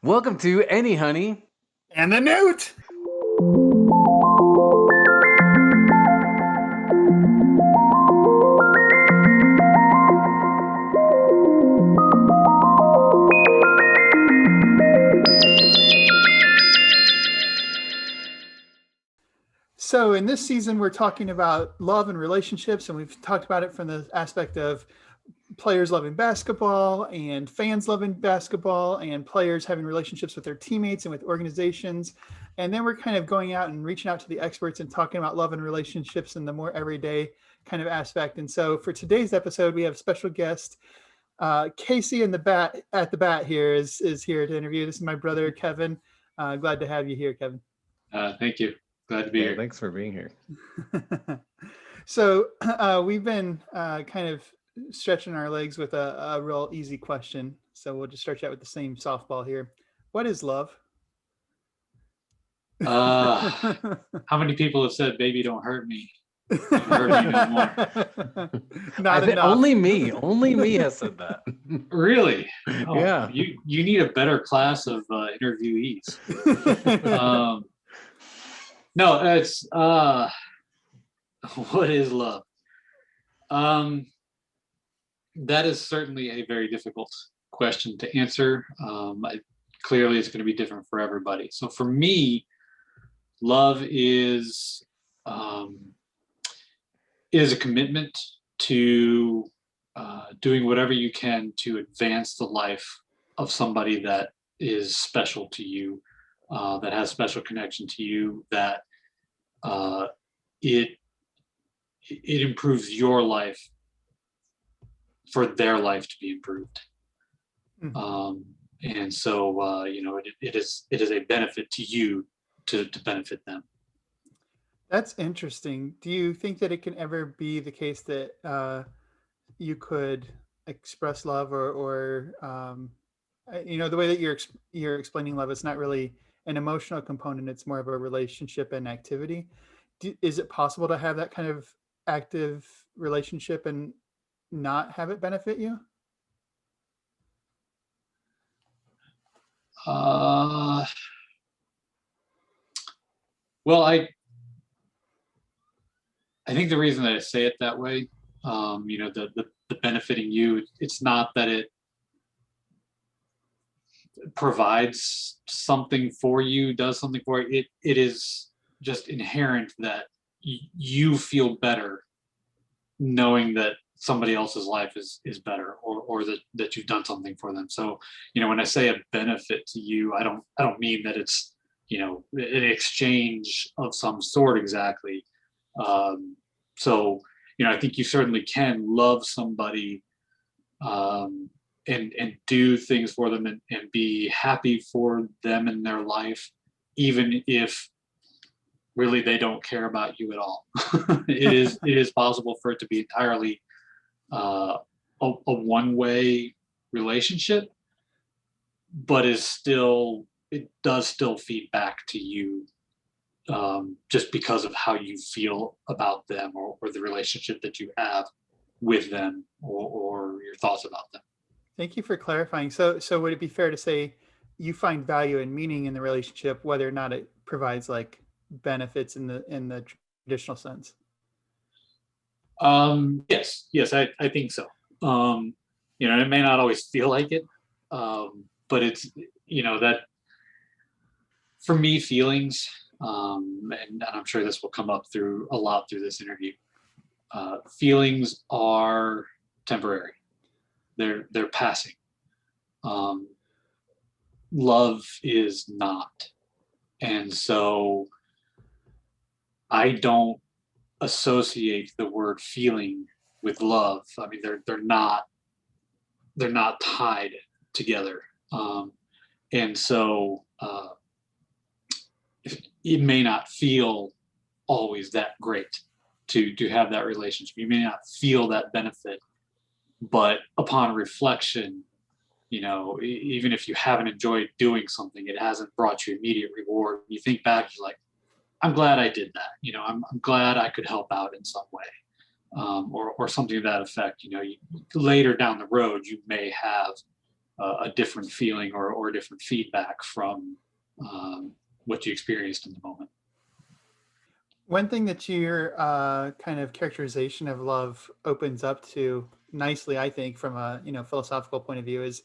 Welcome to Anyhoney. And the Newt. So in this season, we're talking about love and relationships, and we've talked about it from the aspect of players loving basketball and fans loving basketball and players having relationships with their teammates and with organizations. And then we're kind of going out and reaching out to the experts and talking about love and relationships in the more everyday kind of aspect. And so for today's episode, we have special guest Casey in the bat at the bat here is here to interview. This is my brother Kevin. Glad to have you here, Kevin. Thank you. Glad to be here. Thanks for being here. So we've been kind of stretching our legs with a real easy question. So we'll just start out with the same softball here. What is love? How many people have said, "Baby, don't hurt me"? Don't hurt me no more. Not enough. Only me has said that. Really? Oh, yeah. You need a better class of interviewees. No, it's what is love? That is certainly a very difficult question to answer. Clearly, it's going to be different for everybody. So for me, love is a commitment to doing whatever you can to advance the life of somebody that is special to you, that has special connection to you, that it improves your life for their life to be improved. Mm-hmm. And so it is a benefit to you to benefit them. That's interesting. Do you think that it can ever be the case that you could express love or the way that you're explaining love, it's not really an emotional component, it's more of a relationship and activity. Is it possible to have that kind of active relationship and not have it benefit you? Well, I think the reason that I say it that way, the benefiting you, it's not that it provides something for you, does something for you. It is just inherent that you feel better knowing that somebody else's life is better, or that you've done something for them. So, when I say a benefit to you, I don't mean that it's, an exchange of some sort exactly. So, I think you certainly can love somebody, and do things for them and be happy for them in their life, even if really they don't care about you at all. It is possible for it to be entirely a one-way relationship, but it does still feed back to you, just because of how you feel about them, or the relationship that you have with them, or your thoughts about them. Thank you for clarifying. So would it be fair to say you find value and meaning in the relationship, whether or not it provides like benefits in the traditional sense? Yes, I think so. It may not always feel like it, but it's, that for me, feelings, and I'm sure this will come up a lot through this interview. Feelings are temporary. They're passing. Love is not. And so I don't associate the word feeling with love. I mean, they're not tied together. And so it may not feel always that great to have that relationship. You may not feel that benefit, but upon reflection, even if you haven't enjoyed doing something, it hasn't brought you immediate reward. You think back, you're like, I'm glad I did that. I'm glad I could help out in some way, or something to that effect. Later down the road, you may have a different feeling or different feedback from what you experienced in the moment. One thing that your kind of characterization of love opens up to nicely, I think, from a philosophical point of view, is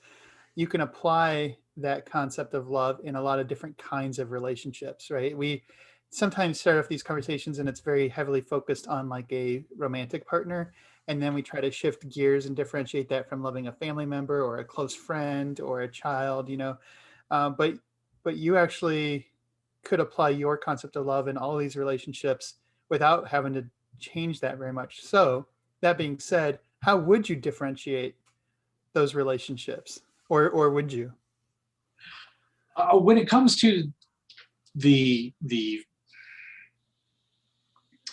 you can apply that concept of love in a lot of different kinds of relationships, right? We sometimes start off these conversations and it's very heavily focused on like a romantic partner. And then we try to shift gears and differentiate that from loving a family member or a close friend or a child, but you actually could apply your concept of love in all these relationships without having to change that very much. So that being said, how would you differentiate those relationships? Or would you? When it comes to the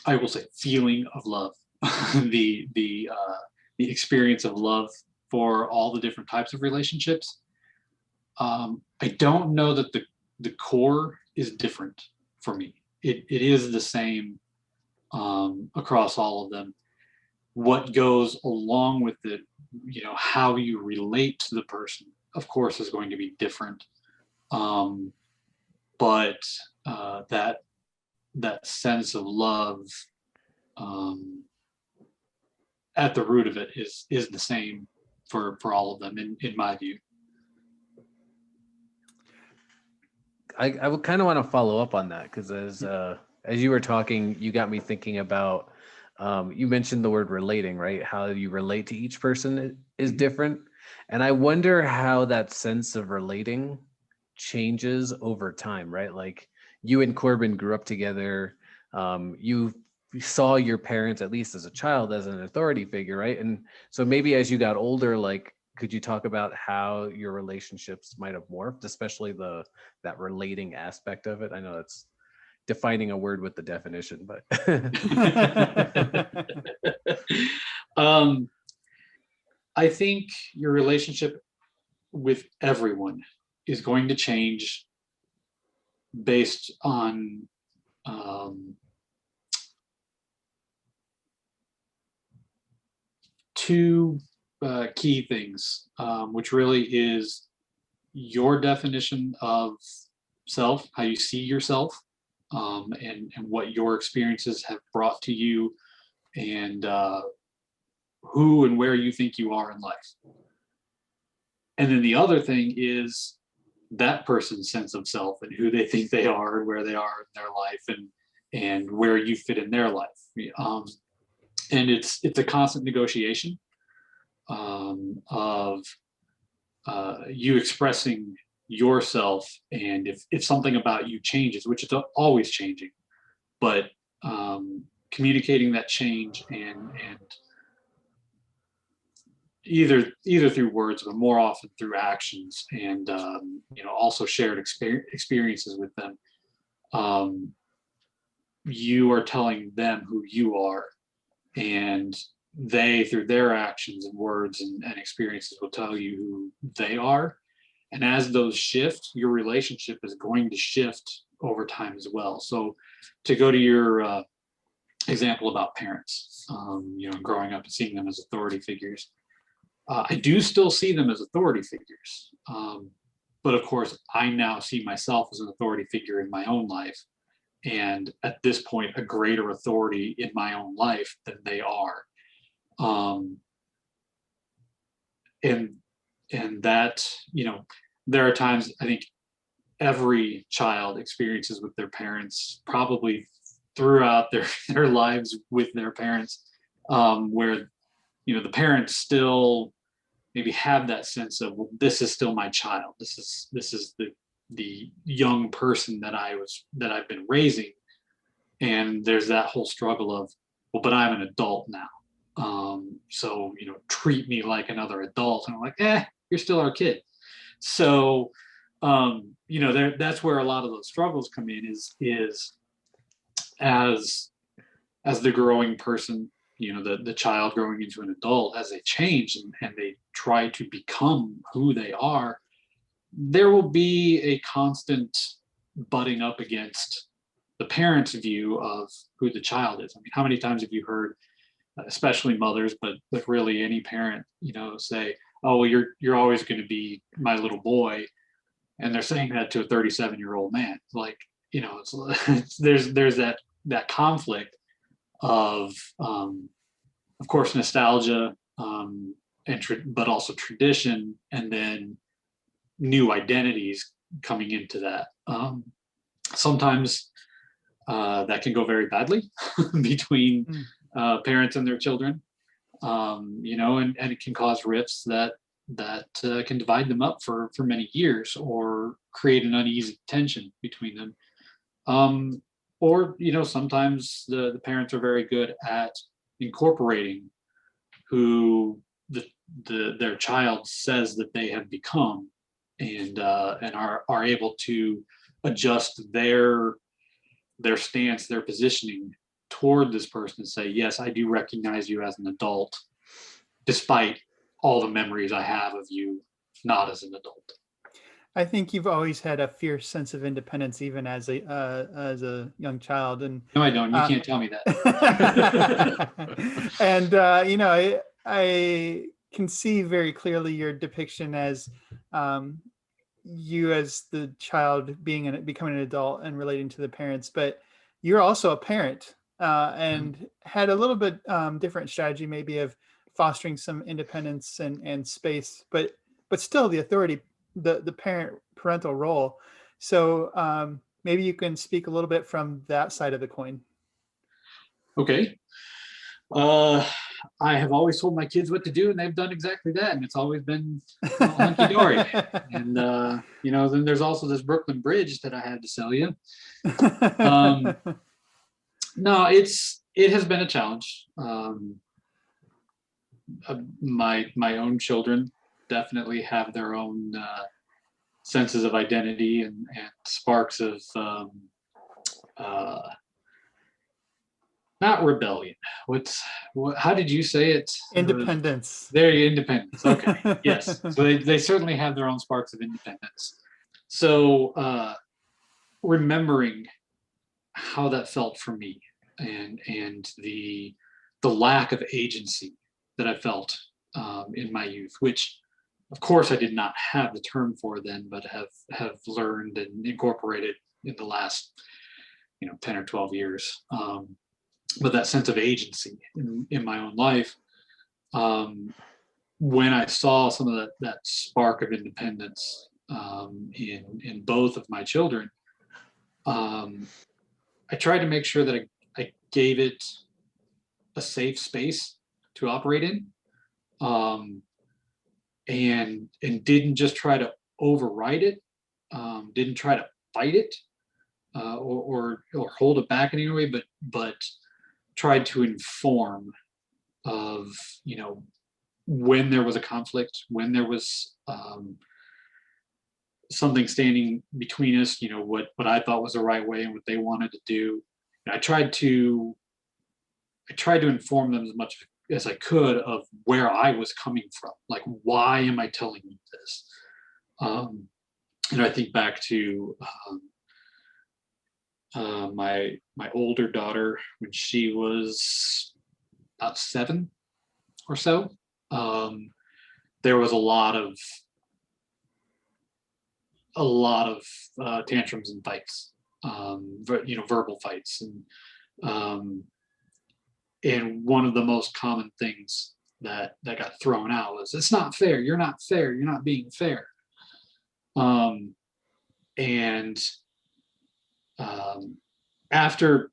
I will say feeling of love, the experience of love for all the different types of relationships, I don't know that the core is different for me. It is the same across all of them. What goes along with it, how you relate to the person, of course, is going to be different. But that sense of love at the root of it is the same for all of them in my view. I would kind of want to follow up on that because as you were talking, you got me thinking about you mentioned the word relating, right? How you relate to each person is different. And I wonder how that sense of relating changes over time, right? Like you and Corbin grew up together. You saw your parents, at least as a child, as an authority figure, right? And so maybe as you got older, like, could you talk about how your relationships might have morphed, especially that relating aspect of it? I know that's defining a word with the definition, but I think your relationship with everyone is going to change based on two key things, which really is your definition of self, how you see yourself, and what your experiences have brought to you, and who and where you think you are in life. And then the other thing is that person's sense of self and who they think they are and where they are in their life, and where you fit in their life. And it's a constant negotiation of you expressing yourself, and if something about you changes, which is always changing, but communicating that change and either through words, but more often through actions, and also shared experiences with them. You are telling them who you are, and they, through their actions and words and experiences, will tell you who they are. And as those shift, your relationship is going to shift over time as well. So to go to your example about parents, growing up and seeing them as authority figures, I do still see them as authority figures. But of course, I now see myself as an authority figure in my own life. And at this point, a greater authority in my own life than they are. And that, there are times, I think every child experiences with their parents, probably throughout their lives with their parents, where, the parents still maybe have that sense of, well, this is still my child. This is the young person that I've been raising. And there's that whole struggle of, well, but I'm an adult now. So, treat me like another adult. And I'm like, you're still our kid. So, that's where a lot of those struggles come in, is as the growing person, the child growing into an adult, as they change and they try to become who they are, there will be a constant butting up against the parent's view of who the child is. I mean, how many times have you heard, especially mothers, but really any parent, say, oh, well, you're always going to be my little boy, and they're saying that to a 37-year-old man. Like, it's there's that conflict of course, nostalgia, but also tradition, and then new identities coming into that. Sometimes that can go very badly between parents and their children, and it can cause rifts that can divide them up for many years, or create an uneasy tension between them. Or sometimes the parents are very good at incorporating who their child says that they have become, and are able to adjust their stance, their positioning toward this person, and say, yes, I do recognize you as an adult, despite all the memories I have of you not as an adult. I think you've always had a fierce sense of independence, even as a young child. And no, I don't. You can't tell me that. And I can see very clearly your depiction as you as the child becoming an adult and relating to the parents, but you're also a parent, and had a little bit different strategy, maybe, of fostering some independence and space, but still the authority, the parental role. So maybe you can speak a little bit from that side of the coin. Okay. I have always told my kids what to do, and they've done exactly that, and it's always been hunky dory. And then there's also this Brooklyn Bridge that I had to sell you. No, it has been a challenge. My own children definitely have their own senses of identity and sparks of not rebellion. How did you say it? Independence. There, independence. Okay. Yes. So they certainly have their own sparks of independence. So remembering how that felt for me, and the lack of agency that I felt in my youth, which of course I did not have the term for then, but have learned and incorporated in the last 10 or 12 years. But that sense of agency in my own life, when I saw some of that spark of independence in both of my children, I tried to make sure that I gave it a safe space to operate in, and didn't just try to override it, didn't try to fight it, or hold it back in any way, but tried to inform of when there was a conflict, when there was something standing between us, what I thought was the right way and what they wanted to do. And I tried to inform them as much as I could of where I was coming from. Like, why am I telling you this? I think back to my older daughter when she was about 7 or so. There was a lot of tantrums and fights, verbal fights, and one of the most common things that got thrown out was, "It's not fair. You're not fair. You're not being fair." And after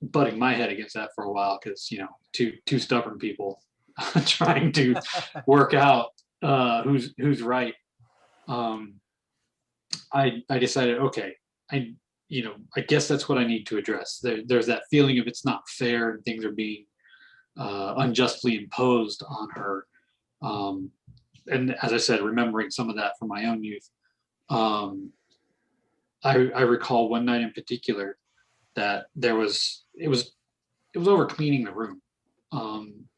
butting my head against that for a while, because two stubborn people trying to work out who's right, I decided, okay, I guess that's what I need to address. There's that feeling of it's not fair and things are being unjustly imposed on her. And as I said, remembering some of that from my own youth, I recall one night in particular that it was over cleaning the room.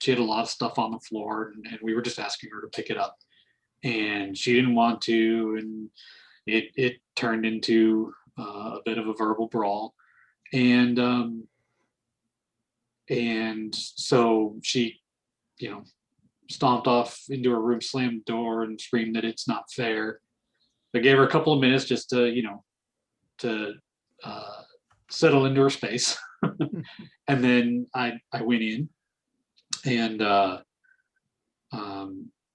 She had a lot of stuff on the floor, and we were just asking her to pick it up, and she didn't want to, and it turned into a bit of a verbal brawl, and so she stomped off into her room, slammed the door, and screamed that it's not fair. I gave her a couple of minutes just to, to settle into her space. And then I went in and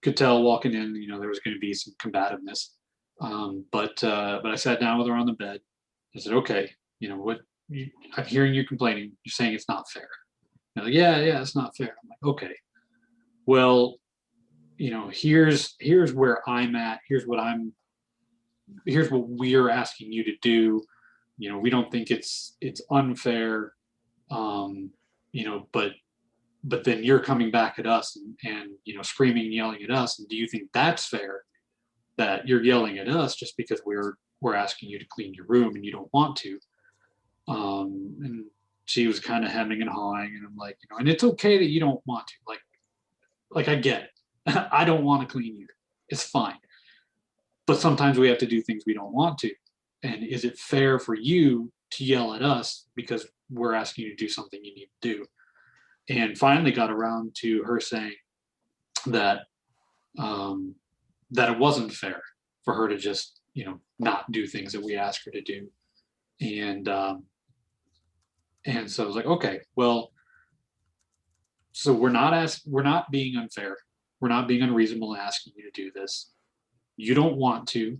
could tell walking in, there was going to be some combativeness. But I sat down with her on the bed. I said, okay, I'm hearing you complaining. You're saying it's not fair. They're like, yeah, it's not fair. I'm like, okay, well, here's where I'm at. Here's what we're asking you to do. We don't think it's unfair. But then you're coming back at us and screaming and yelling at us. And do you think that's fair that you're yelling at us just because we're asking you to clean your room and you don't want to? And she was kind of hemming and hawing, and I'm like, and it's okay that you don't want to. Like I get it. I don't want to clean you. It's fine. But sometimes we have to do things we don't want to. And is it fair for you to yell at us because we're asking you to do something you need to do? And finally got around to her saying that that it wasn't fair for her to just, not do things that we asked her to do. And so I was like, okay, well, so we're not being unfair. We're not being unreasonable in asking you to do this. You don't want to.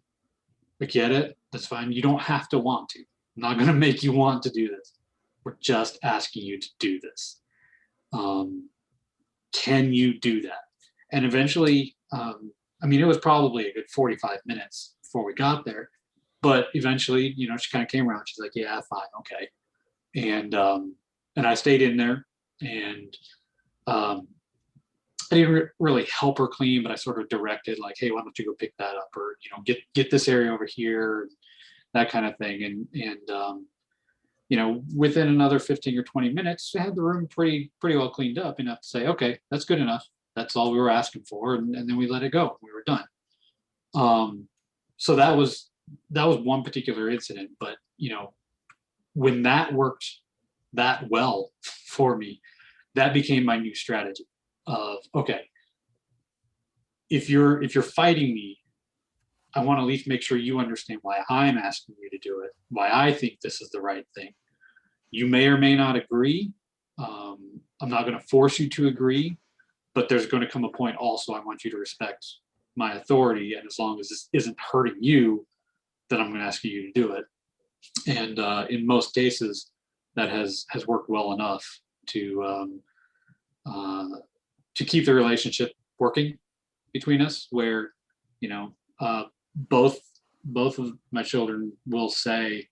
I get it. That's fine. You don't have to want to. I'm not going to make you want to do this. We're just asking you to do this. Can you do that? And eventually, it was probably a good 45 minutes before we got there. But eventually, she kind of came around. She's like, yeah, fine. Okay. And I stayed in there, and I didn't really help her clean, but I sort of directed, like, hey, why don't you go pick that up, or get this area over here, that kind of thing. And within another 15 or 20 minutes, I had the room pretty well cleaned up enough to say, okay, that's good enough. That's all we were asking for, and then we let it go. We were done. So that was one particular incident, but when that worked that well for me, that became my new strategy of, okay, if you're fighting me, I want to at least make sure you understand why I'm asking you to do it, why I think this is the right thing. You may or may not agree. I'm not going to force you to agree, but there's going to come a point also I want you to respect my authority, and as long as this isn't hurting you, then I'm going to ask you to do it. And in most cases, that has worked well enough to keep the relationship working between us, where both of my children will say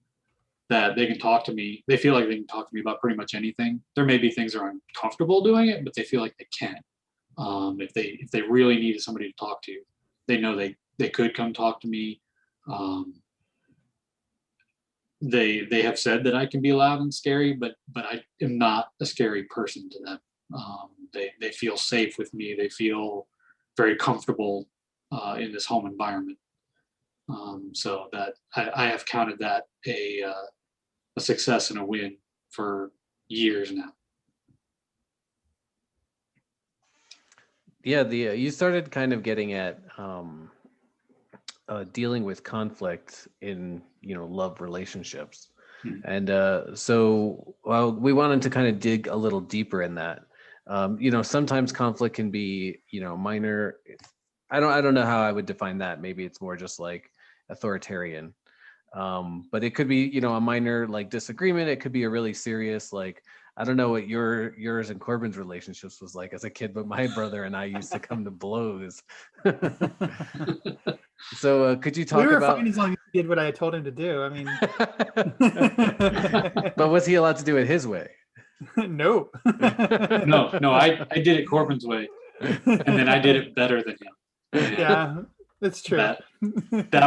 that they can talk to me. They feel like they can talk to me about pretty much anything. There may be things that are uncomfortable doing it, but they feel like they can. If they really needed somebody to talk to, they know they could come talk to me. They have said that I can be loud and scary, but I am not a scary person to them. They feel safe with me. They feel very comfortable in this home environment. So that I have counted that a success and a win for years now. Yeah, you started kind of getting at dealing with conflict in love relationships. And so we wanted to kind of dig a little deeper in that. Sometimes conflict can be minor. I don't know how I would define that. Maybe it's more just like authoritarian, but it could be a minor like disagreement. It could be a really serious, like, I don't know what yours and Corbin's relationships was like as a kid, but my brother and I used to come to blows. So could you talk about? Fine as long as he did what I told him to do. I mean, but was he allowed to do it his way? No. No, I did it Corbin's way, and then I did it better than him. And yeah, that's true. That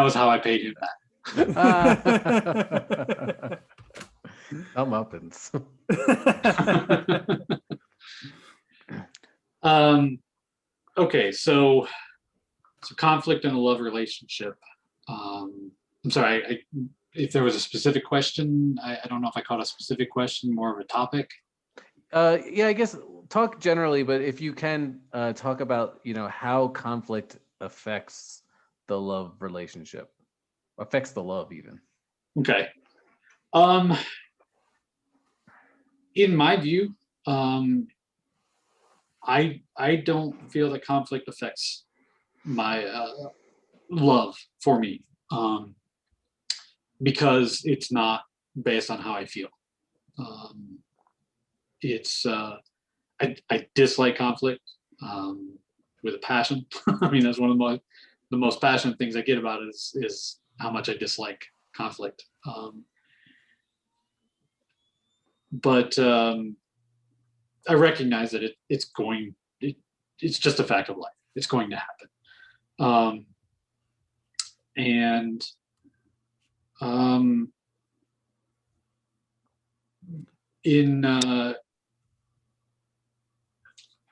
was how I paid him back. Comeuppance. Okay, so conflict in a love relationship. I'm sorry, if there was a specific question, I don't know if I caught a specific question, more of a topic. Yeah, I guess talk generally, but if you can talk about, how conflict affects the love relationship, affects the love even. Okay. Um, in my view, I don't feel that conflict affects my love for me, because it's not based on how I feel. Um, it's I dislike conflict, with a passion. I mean, that's one of the most passionate things I get about it is how much I dislike conflict. But I recognize that it's just a fact of life. It's going to happen. And in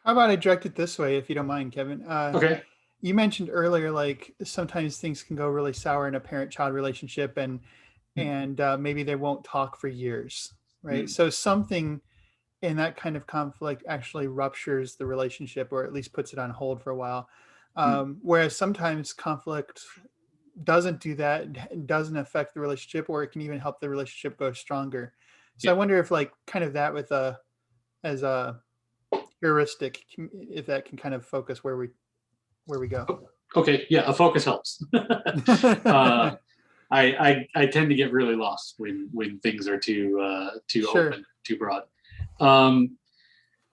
How about I direct it this way, if you don't mind, Kevin? Okay. You mentioned earlier, like sometimes things can go really sour in a parent-child relationship, and maybe they won't talk for years, right? So something in that kind of conflict actually ruptures the relationship, or at least puts it on hold for a while. Whereas sometimes conflict doesn't do that, it doesn't affect the relationship, or it can even help the relationship go stronger. So I wonder if, like, kind of that with as a heuristic, if that can kind of focus where we go. Okay, yeah, a focus helps. I tend to get really lost when things are too Sure. open, too broad.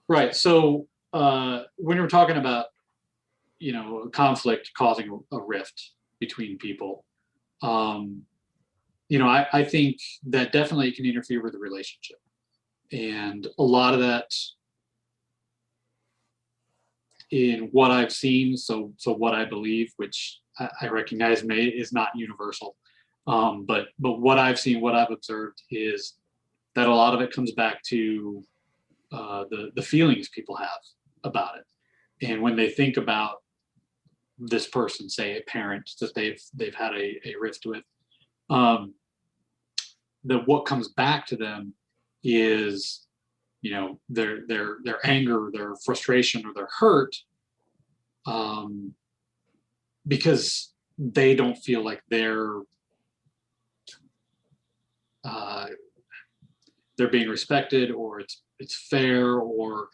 Right. So when we're talking about conflict causing a rift between people, I think that definitely can interfere with the relationship, and a lot of that in what I've seen. So what I believe, which I recognize is not universal, but what I've seen, what I've observed is that a lot of it comes back to the feelings people have about it, and when they think about this person, say a parent that they've had a rift with, that what comes back to them is their anger, their frustration, or their hurt, because they don't feel like uh, they're being respected, or it's fair, or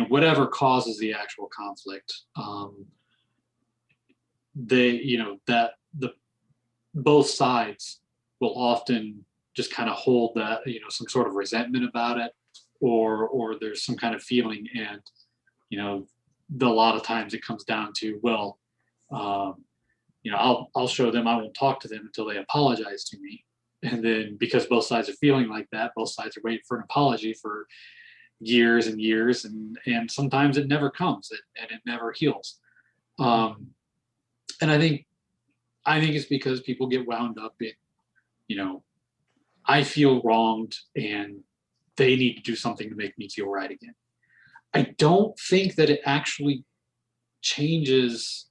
whatever causes the actual conflict. That the both sides will often just kind of hold that, some sort of resentment about it, or there's some kind of feeling, and a lot of times it comes down to, well, I'll show them I won't talk to them until they apologize to me. And then because both sides are feeling like that, both sides are waiting for an apology for years and years, and sometimes it never comes, and it never heals. And I think it's because people get wound up in, I feel wronged and they need to do something to make me feel right again. I don't think that it actually changes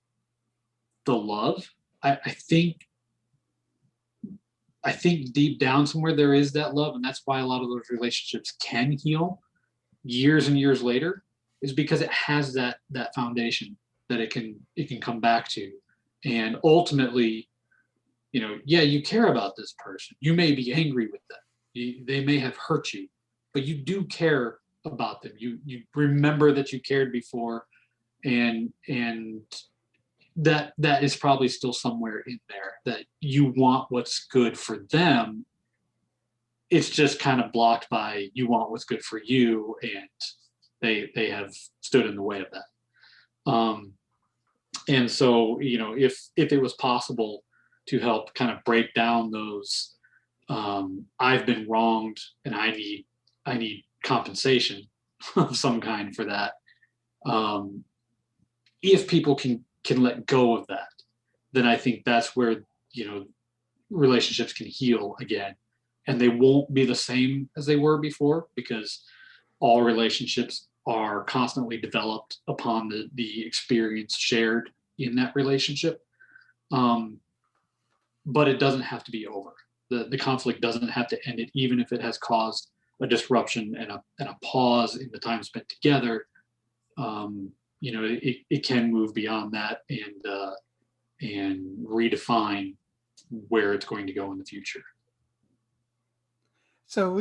the love. I think deep down somewhere there is that love, and that's why a lot of those relationships can heal years and years later, is because it has that foundation that it can come back to. And ultimately, you care about this person. You may be angry with them. They may have hurt you, but you do care about them. You remember that you cared before, and that is probably still somewhere in there, that you want what's good for them. It's just kind of blocked by you want what's good for you, and they have stood in the way of that. And so, if it was possible to help kind of break down those, I've been wronged and I need compensation of some kind for that. If people can let go of that, then I think that's where relationships can heal again, and they won't be the same as they were before, because all relationships are constantly developed upon the experience shared in that relationship. But it doesn't have to be over. The conflict doesn't have to end it, even if it has caused a disruption and a pause in the time spent together, it can move beyond that and redefine where it's going to go in the future. So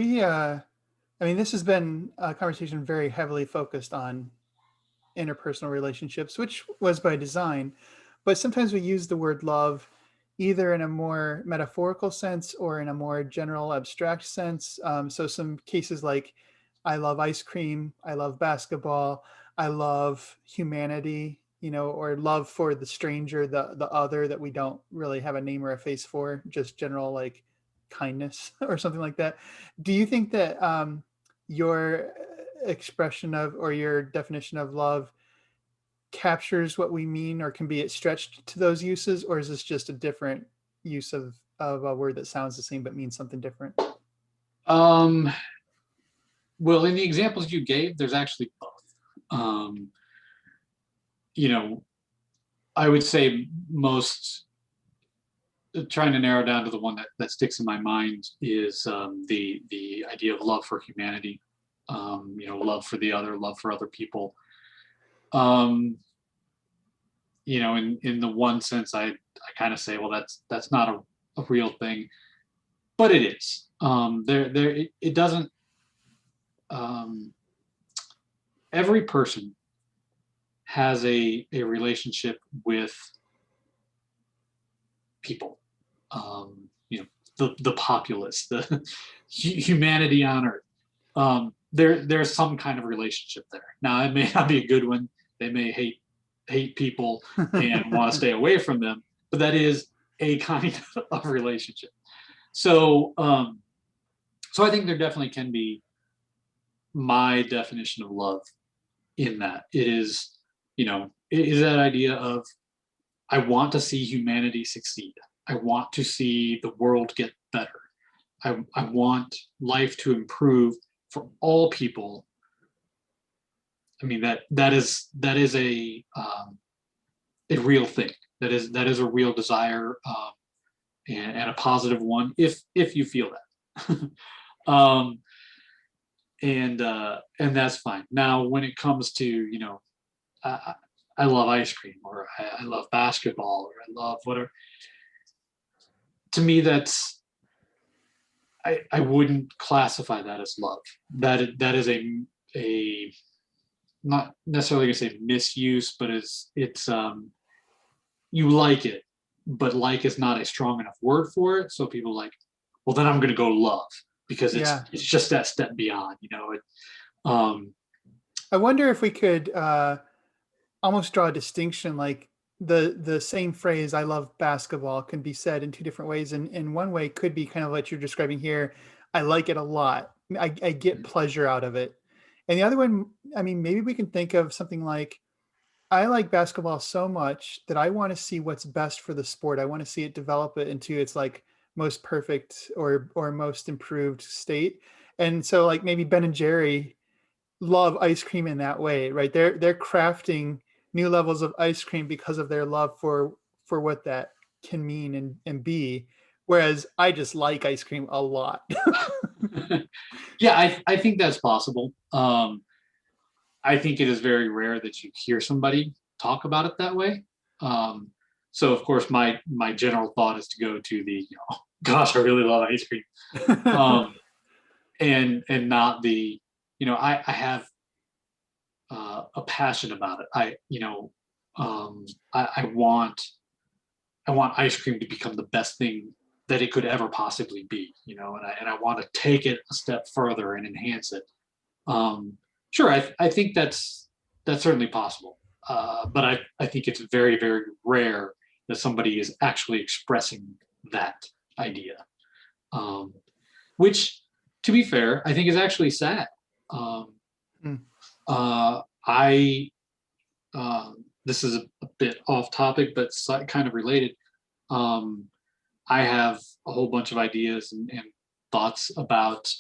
this has been a conversation very heavily focused on interpersonal relationships, which was by design. But sometimes we use the word love either in a more metaphorical sense or in a more general abstract sense. So some cases like, I love ice cream, I love basketball, I love humanity, or love for the stranger, the other that we don't really have a name or a face for, just general like kindness or something like that. Do you think that your expression of, or your definition of love captures what we mean, or can be stretched to those uses, or is this just a different use of a word that sounds the same but means something different? Well, in the examples you gave, there's actually both. I would say most, trying to narrow down to the one that sticks in my mind is the idea of love for humanity, love for the other, love for other people. In the one sense, I kind of say, well, that's not a real thing, but it is. It doesn't. Every person has a relationship with people, the populace, the humanity on earth. There's some kind of relationship there. Now, it may not be a good one. They may hate people and want to stay away from them, but that is a kind of relationship. So I think there definitely can be my definition of love in that. It is that idea of, I want to see humanity succeed. I want to see the world get better. I want life to improve for all people. I mean, that is a real thing. That is a real desire, and a positive one, if you feel that. And that's fine. Now, when it comes to, I love ice cream, or I love basketball, or I love whatever. To me, that's, I wouldn't classify that as love. That is a not necessarily gonna say misuse, but it's you like it, but like is not a strong enough word for it. So people are like, well, then I'm gonna go love, because it's just that step beyond, I wonder if we could almost draw a distinction, like the same phrase, I love basketball, can be said in two different ways. And in one way could be kind of what you're describing here. I like it a lot. I get pleasure out of it. And the other one, maybe we can think of something like, I like basketball so much that I want to see what's best for the sport. I want to see it develop it into its like most perfect or most improved state. And so like maybe Ben and Jerry love ice cream in that way, right? They're crafting new levels of ice cream because of their love for what that can mean and be. Whereas I just like ice cream a lot. Yeah, I think that's possible. I think it is very rare that you hear somebody talk about it that way. So of course my general thought is to go to the, gosh, I really love ice cream. And not the, I have a passion about it. I want ice cream to become the best thing that it could ever possibly be, and I want to take it a step further and enhance it. Sure, I think that's certainly possible. But I think it's very, very rare that somebody is actually expressing that idea. Which, to be fair, I think is actually sad. This is a bit off topic, but kind of related. I have a whole bunch of ideas and thoughts about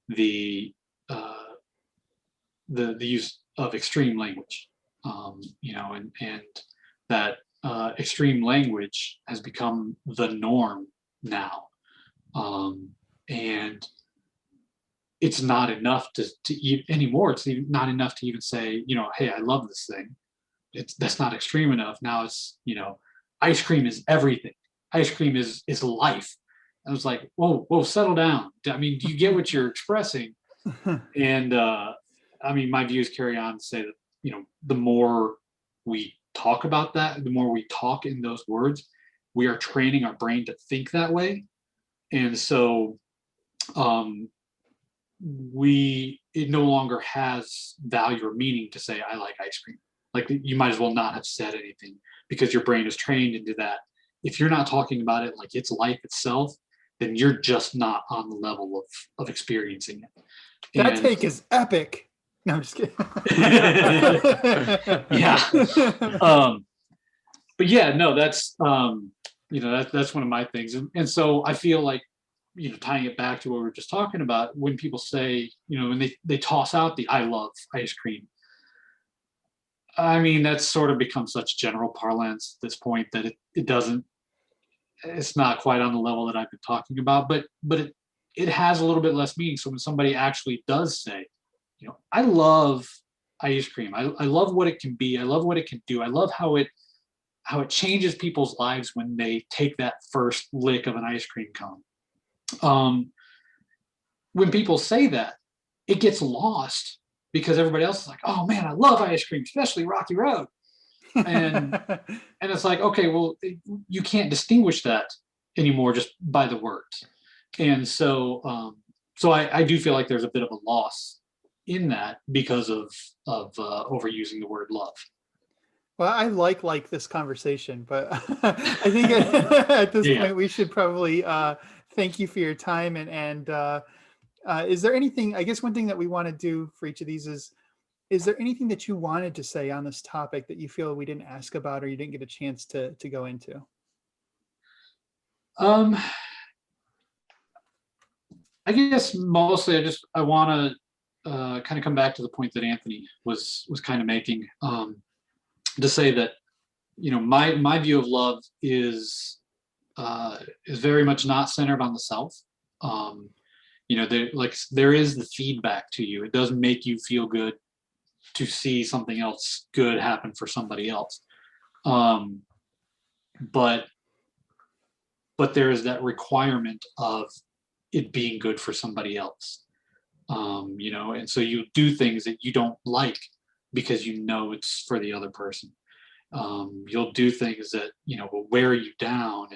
the use of extreme language, and that extreme language has become the norm now, and it's not enough to eat anymore. It's not enough to even say, hey, I love this thing. That's not extreme enough. Now it's, ice cream is everything. Ice cream is life. I was like, whoa, settle down. I mean, do you get what you're expressing? And I mean, my views carry on to say that, the more we talk about that, the more we talk in those words, we are training our brain to think that way. And so it no longer has value or meaning to say, I like ice cream. Like, you might as well not have said anything, because your brain is trained into that. If you're not talking about it like it's life itself, then you're just not on the level of experiencing it. That take is epic. No, I'm just kidding. Yeah. But yeah, no, that's that's one of my things. And so I feel like, tying it back to what we were just talking about, when people say, when they toss out the I love ice cream, I mean, that's sort of become such general parlance at this point that it's not quite on the level that I've been talking about, but it has a little bit less meaning. So when somebody actually does say, I love ice cream, I love what it can be, I love what it can do, I love how it changes people's lives when they take that first lick of an ice cream cone. When people say that, it gets lost because everybody else is like, oh man, I love ice cream, especially Rocky Road. And it's like, okay, well, you can't distinguish that anymore just by the words. And so I do feel like there's a bit of a loss in that because of overusing the word love. Well, I like this conversation, but I think at this point we should probably thank you for your time. And is there anything, I guess one thing that we want to do for each of these is there anything that you wanted to say on this topic that you feel we didn't ask about or you didn't get a chance to go into? I guess mostly I want to kind of come back to the point that Anthony was kind of making, to say that, my view of love is very much not centered on the self. There is the feedback to you. It does make you feel good to see something else good happen for somebody else. But there is that requirement of it being good for somebody else. And so you do things that you don't like because it's for the other person. You'll do things that will wear you down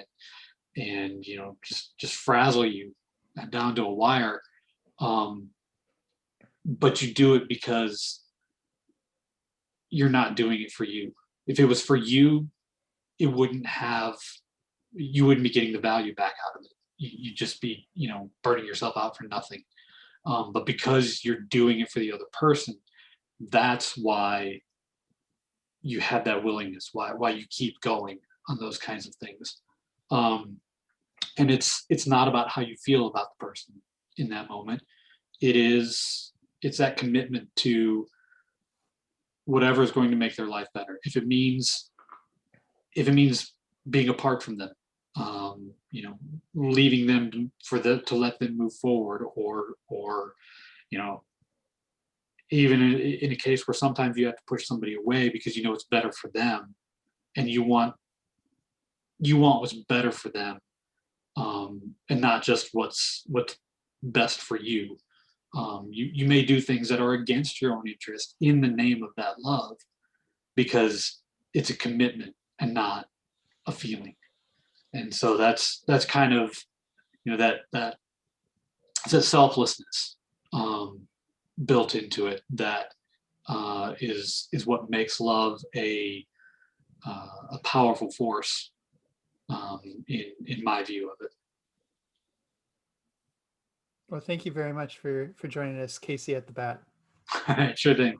and just frazzle you down to a wire. But you do it because you're not doing it for you. If it was for you, you wouldn't be getting the value back out of it. You'd just be, burning yourself out for nothing. But because you're doing it for the other person, that's why you have that willingness, why you keep going on those kinds of things. And it's not about how you feel about the person in that moment. It's that commitment to whatever is going to make their life better. If it means being apart from them, leaving them to let them move forward, or even in a case where sometimes you have to push somebody away because it's better for them, and you want what's better for them, and not just what's best for you. You may do things that are against your own interest in the name of that love, because it's a commitment and not a feeling. And so that's kind of that selflessness built into it that is what makes love a powerful force, in my view of it. Well, thank you very much for joining us, Casey at the bat. Sure thing.